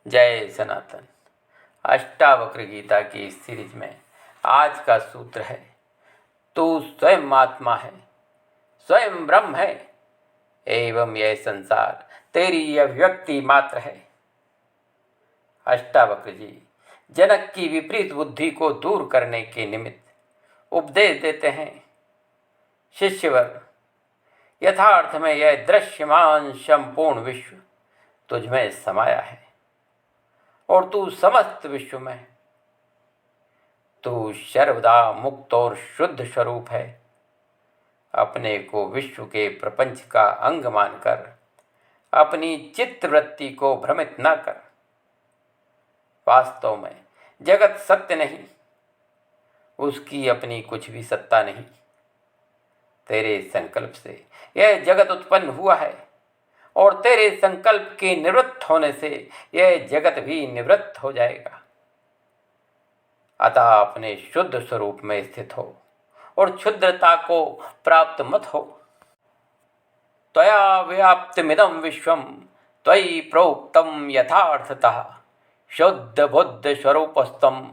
जय सनातन। अष्टावक्र गीता की इस सीरीज में आज का सूत्र है, तू स्वयं आत्मा है, स्वयं ब्रह्म है, एवं यह संसार तेरी अभिव्यक्ति मात्र है। अष्टावक्र जी जनक की विपरीत बुद्धि को दूर करने के निमित्त उपदेश देते हैं। शिष्यवर, यथार्थ में यह दृश्यमान संपूर्ण विश्व तुझमें समाया है और तू समस्त विश्व में, तू सर्वदा मुक्त और शुद्ध स्वरूप है। अपने को विश्व के प्रपंच का अंग मानकर अपनी चित्त वृत्ति को भ्रमित न कर। वास्तव में जगत सत्य नहीं, उसकी अपनी कुछ भी सत्ता नहीं। तेरे संकल्प से यह जगत उत्पन्न हुआ है और तेरे संकल्प के निवृत्त होने से यह जगत भी निवृत्त हो जाएगा। अतः अपने शुद्ध स्वरूप में स्थित हो और क्षुद्रता को प्राप्त मत हो। त्वया व्याप्तमिदं विश्वं त्वयि प्रोक्तं यथार्थतः शुद्ध बुद्ध स्वरूपस्थं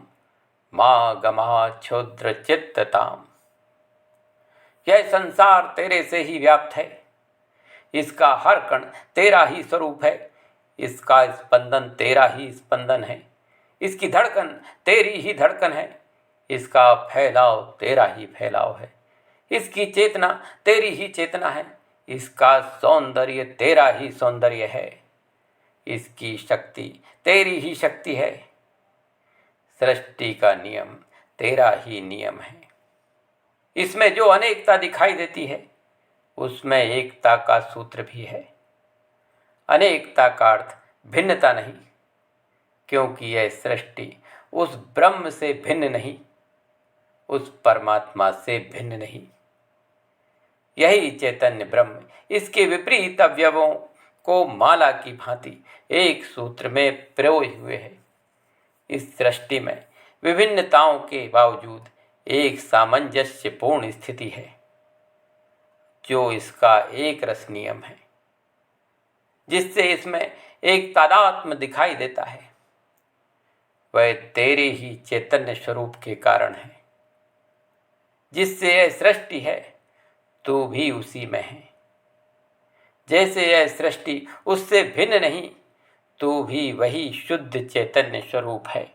मा गमा क्षुद्र चित्तताम्। यह संसार तेरे से ही व्याप्त है, इसका हर कण तेरा ही स्वरूप है, इसका स्पंदन तेरा ही स्पंदन है, इसकी धड़कन तेरी ही धड़कन है, इसका फैलाव तेरा ही फैलाव है, इसकी चेतना तेरी ही चेतना है, इसका सौंदर्य तेरा ही सौंदर्य है, इसकी शक्ति तेरी ही शक्ति है। सृष्टि का नियम तेरा ही नियम है। इसमें जो अनेकता दिखाई देती है उसमें एकता का सूत्र भी है। अनेकता का अर्थ भिन्नता नहीं, क्योंकि यह सृष्टि उस ब्रह्म से भिन्न नहीं, उस परमात्मा से भिन्न नहीं। यही चैतन्य ब्रह्म इसके विपरीत अवयवों को माला की भांति एक सूत्र में पिरोए हुए है। इस सृष्टि में विभिन्नताओं के बावजूद एक सामंजस्यपूर्ण स्थिति है, जो इसका एक रस नियम है, जिससे इसमें एक तादात्म्य दिखाई देता है। वह तेरे ही चैतन्य स्वरूप के कारण है। जिससे यह सृष्टि है, तू भी उसी में है। जैसे यह सृष्टि उससे भिन्न नहीं, तू भी वही शुद्ध चैतन्य स्वरूप है।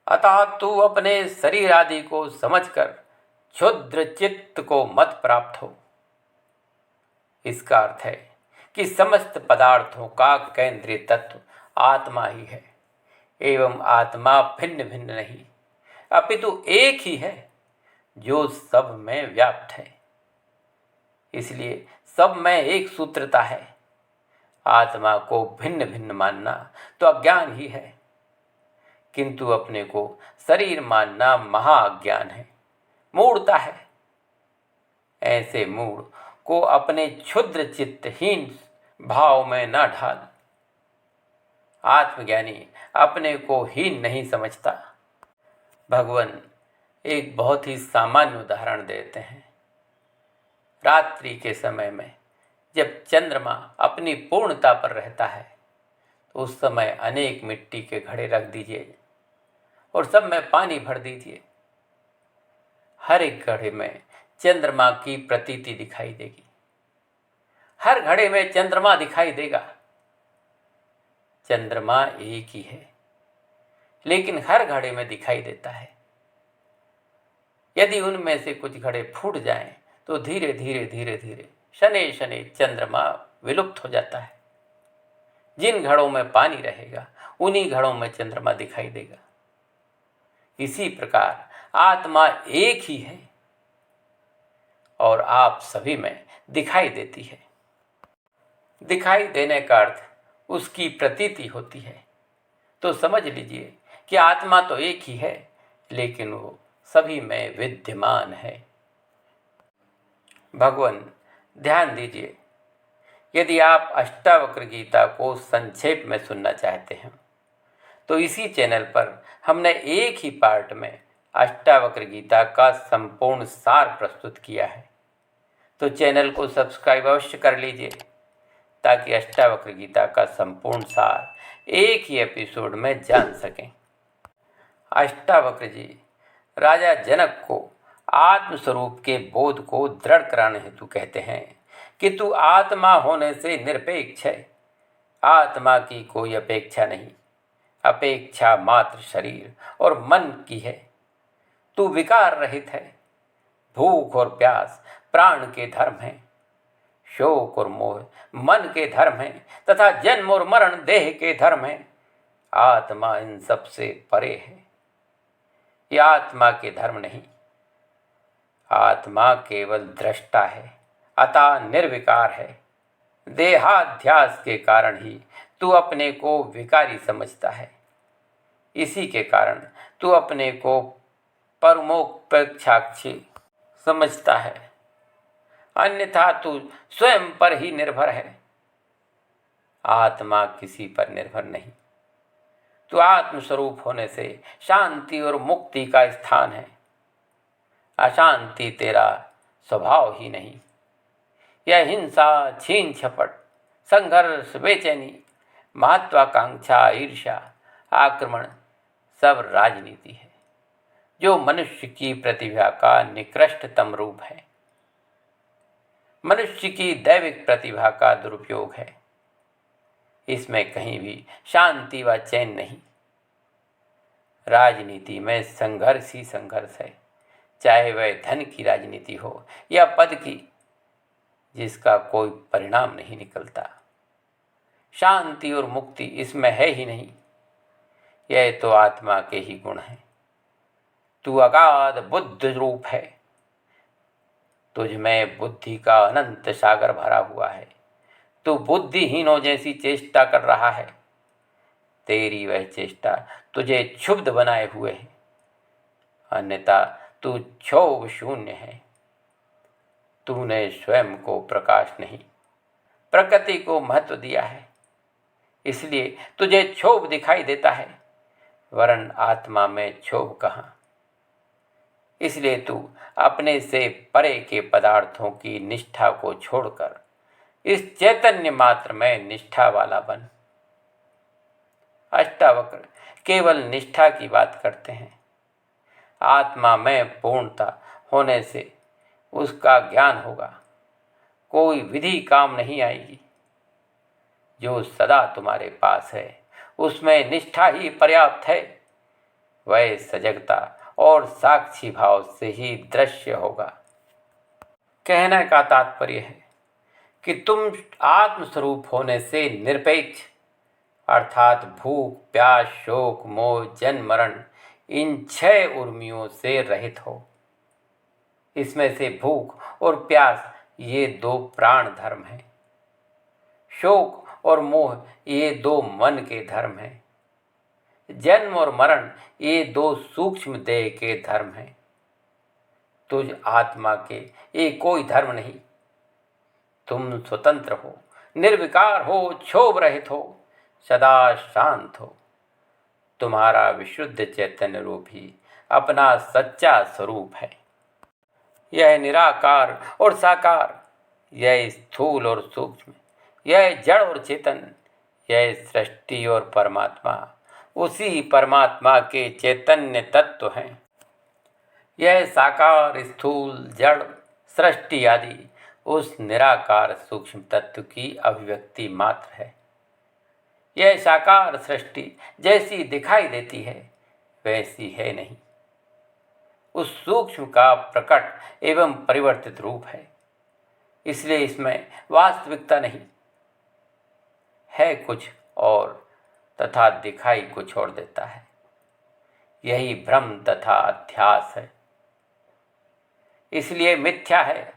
अतः तू अपने शरीर आदि को समझकर क्षुद्र चित्त को मत प्राप्त हो। इसका अर्थ है कि समस्त पदार्थों का केंद्रीय तत्व आत्मा ही है, एवं आत्मा भिन्न भिन्न नहीं, अपितु एक ही है जो सब में व्याप्त है। इसलिए सब में एक सूत्रता है। आत्मा को भिन्न भिन्न मानना तो अज्ञान ही है, किंतु अपने को शरीर मानना महाअज्ञान है, मूढ़ता है। ऐसे मूढ़ को अपने क्षुद्र चित्तहीन भाव में न ढाल। आत्मज्ञानी अपने को हीन नहीं समझता। भगवान एक बहुत ही सामान्य उदाहरण देते हैं। रात्रि के समय में जब चंद्रमा अपनी पूर्णता पर रहता है, तो उस समय अनेक मिट्टी के घड़े रख दीजिए और सब में पानी भर दीजिए। हर एक घड़े में चंद्रमा की प्रतीति दिखाई देगी, हर घड़े में चंद्रमा दिखाई देगा। चंद्रमा एक ही है, लेकिन हर घड़े में दिखाई देता है। यदि उनमें से कुछ घड़े फूट जाएं, तो धीरे धीरे धीरे धीरे शनै शनै चंद्रमा विलुप्त हो जाता है। जिन घड़ों में पानी रहेगा, उन्हीं घड़ों में चंद्रमा दिखाई देगा। इसी प्रकार आत्मा एक ही है और आप सभी में दिखाई देती है। दिखाई देने का अर्थ उसकी प्रतीति होती है। तो समझ लीजिए कि आत्मा तो एक ही है, लेकिन वो सभी में विद्यमान है। भगवान, ध्यान दीजिए, यदि आप अष्टावक्र गीता को संक्षेप में सुनना चाहते हैं, तो इसी चैनल पर हमने एक ही पार्ट में अष्टावक्र गीता का संपूर्ण सार प्रस्तुत किया है। तो चैनल को सब्सक्राइब अवश्य कर लीजिए, ताकि अष्टावक्र गीता का संपूर्ण सार एक ही एपिसोड में जान सकें। अष्टावक्र जी राजा जनक को आत्मस्वरूप के बोध को दृढ़ कराने हेतु कहते हैं कि तू आत्मा होने से निरपेक्ष है। आत्मा की कोई अपेक्षा नहीं, अपेक्षा मात्र शरीर और मन की है। तू विकार रहित है। भूख और प्यास प्राण के धर्म हैं, शोक और मोह मन के धर्म हैं तथा जन्म और मरण देह के धर्म हैं। आत्मा इन सब से परे है। यह आत्मा के धर्म नहीं, आत्मा केवल दृष्टा है, अतः निर्विकार है। देहाध्यास के कारण ही तू अपने को विकारी समझता है। इसी के कारण तू अपने को परमोपेक्षाक्षी समझता है, अन्यथा तू स्वयं पर ही निर्भर है। आत्मा किसी पर निर्भर नहीं। तू आत्मस्वरूप होने से शांति और मुक्ति का स्थान है। अशांति तेरा स्वभाव ही नहीं। यह हिंसा, छीन झपट, संघर्ष, बेचैनी, महत्वाकांक्षा, ईर्ष्या, आक्रमण सब राजनीति है, जो मनुष्य की प्रतिभा का निकृष्टतम रूप है। मनुष्य की दैविक प्रतिभा का दुरुपयोग है। इसमें कहीं भी शांति व चैन नहीं। राजनीति में संघर्ष ही संघर्ष है, चाहे वह धन की राजनीति हो या पद की, जिसका कोई परिणाम नहीं निकलता। शांति और मुक्ति इसमें है ही नहीं। यह तो आत्मा के ही गुण हैं। तू अगाध बुद्ध रूप है। तुझ में बुद्धि का अनंत सागर भरा हुआ है। तू बुद्धिहीनों जैसी चेष्टा कर रहा है। तेरी वह चेष्टा तुझे क्षुब्ध बनाए हुए है, अन्यथा तू क्षोभ शून्य है। तूने स्वयं को प्रकाश नहीं, प्रकृति को महत्व दिया है, इसलिए तुझे क्षोभ दिखाई देता है, वरन आत्मा में क्षोभ कहाँ। इसलिए तू अपने से परे के पदार्थों की निष्ठा को छोड़कर इस चैतन्य मात्र में निष्ठा वाला बन। अष्टावक्र केवल निष्ठा की बात करते हैं। आत्मा में पूर्णता होने से उसका ज्ञान होगा। कोई विधि काम नहीं आएगी। जो सदा तुम्हारे पास है उसमें निष्ठा ही पर्याप्त है। वह सजगता और साक्षी भाव से ही दृश्य होगा। कहने का तात्पर्य है कि तुम आत्मस्वरूप होने से निरपेक्ष अर्थात भूख, प्यास, शोक, मोह, जन्म, मरण इन 6 उर्मियों से रहित हो। इसमें से भूख और प्यास ये 2 प्राण धर्म हैं। शोक और मोह ये 2 मन के धर्म हैं। जन्म और मरण ये 2 सूक्ष्म देह के धर्म हैं। तुझ आत्मा के ये कोई धर्म नहीं। तुम स्वतंत्र हो, निर्विकार हो, क्षोभ रहित हो, सदा शांत हो। तुम्हारा विशुद्ध चैतन्य रूप ही अपना सच्चा स्वरूप है। यह निराकार और साकार, यह स्थूल और सूक्ष्म, यह जड़ और चेतन, यह सृष्टि और परमात्मा उसी परमात्मा के चैतन्य तत्व हैं। यह साकार, स्थूल, जड़, सृष्टि आदि उस निराकार सूक्ष्म तत्व की अभिव्यक्ति मात्र है। यह साकार सृष्टि जैसी दिखाई देती है वैसी है नहीं। उस सूक्ष्म का प्रकट एवं परिवर्तित रूप है, इसलिए इसमें वास्तविकता नहीं है, कुछ और तथा दिखाई कुछ और देता है। यही भ्रम तथा अध्यास है। इसलिए मिथ्या है,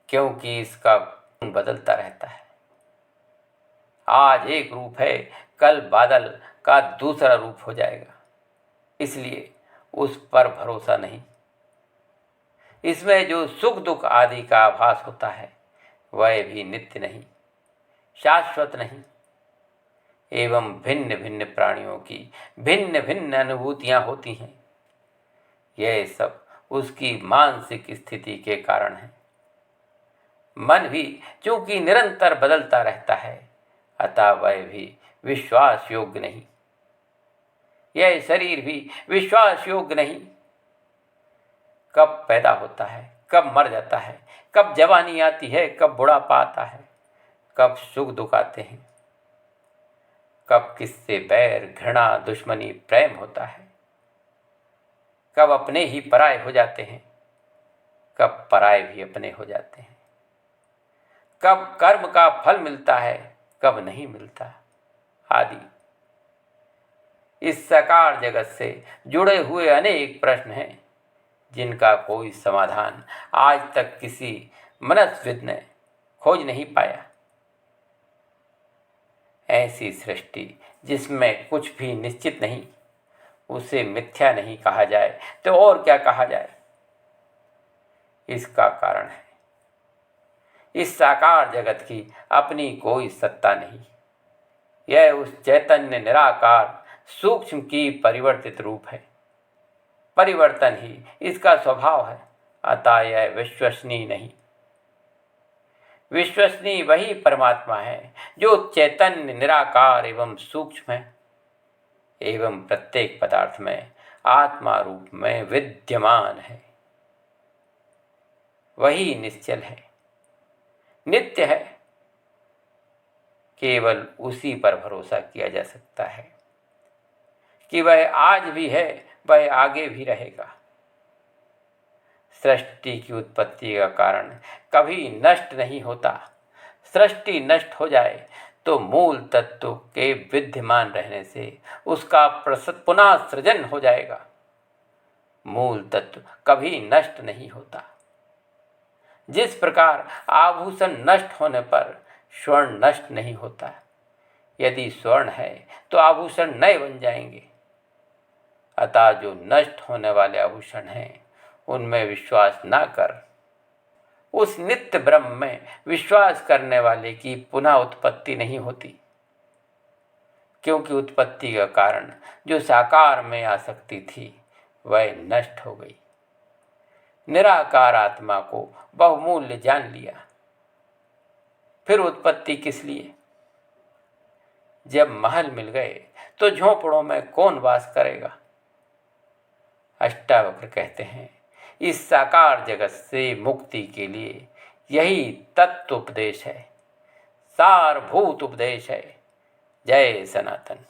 क्योंकि इसका गुण बदलता रहता है। आज एक रूप है, कल बादल का दूसरा रूप हो जाएगा, इसलिए उस पर भरोसा नहीं। इसमें जो सुख दुख आदि का आभास होता है वह भी नित्य नहीं, शाश्वत नहीं। एवं भिन्न भिन्न प्राणियों की भिन्न भिन्न अनुभूतियां होती हैं। यह सब उसकी मानसिक स्थिति के कारण है। मन भी चूंकि निरंतर बदलता रहता है, अतः वह भी विश्वास योग्य नहीं। यह शरीर भी विश्वास योग्य नहीं। कब पैदा होता है, कब मर जाता है, कब जवानी आती है, कब बुढ़ापा आता है, कब सुख दुख आते हैं, कब किससे बैर घृणा दुश्मनी प्रेम होता है, कब अपने ही पराये हो जाते हैं, कब पराये भी अपने हो जाते हैं, कब कर्म का फल मिलता है, कब नहीं मिलता, आदि। इस साकार जगत से जुड़े हुए अनेक प्रश्न हैं जिनका कोई समाधान आज तक किसी मनस्विद ने खोज नहीं पाया। ऐसी सृष्टि जिसमें कुछ भी निश्चित नहीं, उसे मिथ्या नहीं कहा जाए तो और क्या कहा जाए। इसका कारण है इस साकार जगत की अपनी कोई सत्ता नहीं। यह उस चैतन्य निराकार सूक्ष्म की परिवर्तित रूप है। परिवर्तन ही इसका स्वभाव है, अतः यह विश्वसनीय नहीं। विश्वसनीय वही परमात्मा है जो चैतन्य निराकार एवं सूक्ष्म है, एवं प्रत्येक पदार्थ में आत्मा रूप में विद्यमान है। वही निश्चल है, नित्य है। केवल उसी पर भरोसा किया जा सकता है कि वह आज भी है, वह आगे भी रहेगा। सृष्टि की उत्पत्ति का कारण कभी नष्ट नहीं होता। सृष्टि नष्ट हो जाए तो मूल तत्व के विद्यमान रहने से उसका पुनः सृजन हो जाएगा। मूल तत्व कभी नष्ट नहीं होता। जिस प्रकार आभूषण नष्ट होने पर स्वर्ण नष्ट नहीं होता, यदि स्वर्ण है तो आभूषण नए बन जाएंगे। अतः जो नष्ट होने वाले आभूषण हैं उनमें विश्वास ना कर। उस नित्य ब्रह्म में विश्वास करने वाले की पुनः उत्पत्ति नहीं होती, क्योंकि उत्पत्ति का कारण जो साकार में आसक्ति थी वह नष्ट हो गई। निराकार आत्मा को बहुमूल्य जान लिया, फिर उत्पत्ति किस लिए? जब महल मिल गए तो झोंपड़ों में कौन वास करेगा? अष्टावक्र कहते हैं इस साकार जगत से मुक्ति के लिए यही तत्व उपदेश है, सारभूत उपदेश है। जय सनातन।